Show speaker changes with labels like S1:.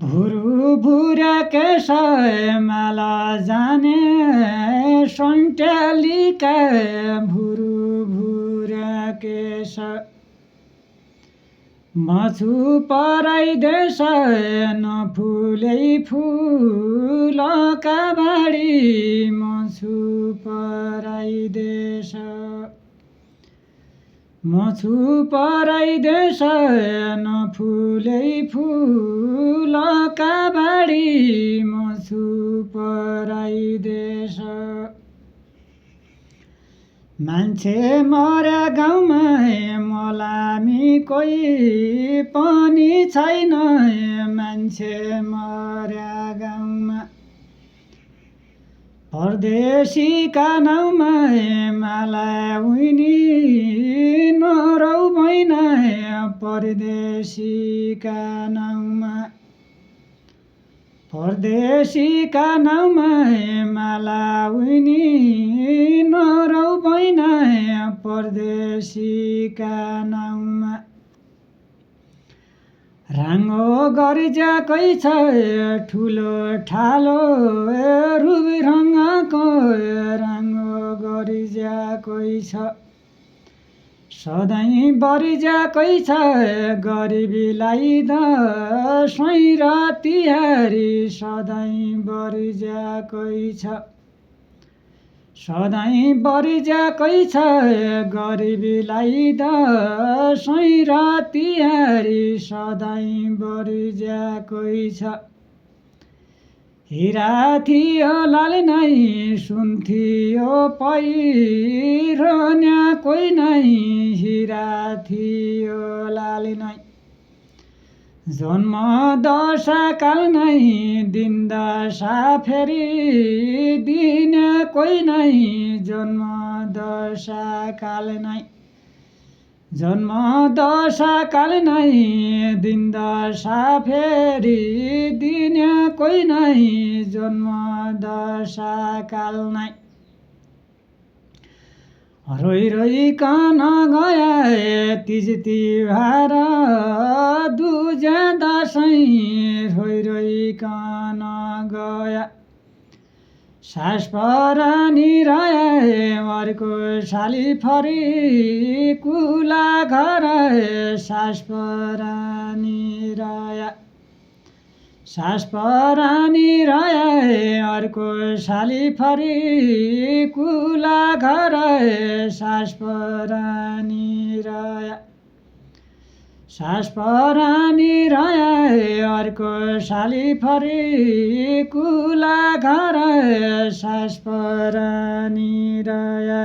S1: भुरुभुरा केश माला जाने सन्ट्यालीका भुरुभुरा केश मछु पराइदेश नफुलै फुलका बाडी मछु पराइदेश मछु पराइदेश नफुलै फुलका बाडी मछु पराइदेश मान्छे मर्या गाउँमा मलामी कोही पनि छैन मान्छे मर्या गाउँमा परदेशीका नाउँमा माला उनी नरौ भइन परदेशीका नाउँमा परदेशीका नाउँमा माला उनी नरौ भइन परदेशीका नाउँमा राङ्गो गरिजाकै छ ठुलो ठालो रुबिरङ्गको राङ्गो गरिजाकै छ सधैँ बरिजाकै छ गरिबीलाई दसैँ र तिहारी सधैँ बरिजाकै छ सधैँ बरिजाकै छ गरिबीलाई दसैँ र तिहारी सधैँ बरिजाकै छ हिरा थियो लाल नै सुन थियो पहिरन्या कोही नै हिरा थियो लाल नै जन्म दशा काल नै दिन दशा फेरि दिने कोही नै जन्म दशा काल नै जन्म दशा काल नै दिन दशा फेरि दिने कोही नै जन्म दशा काल नै रोइ रोइकन गया तिज तिहार दुजा दसैँ रोइ रोइकन गया सास परानी रहे अर्को साली फरी कुला घर सास परानी रया सास परानी रहे अर्को साली फरी कुला घर सास परानी रया सास परानी रहे अर्को साली फरी कुला घर सास परानी रया।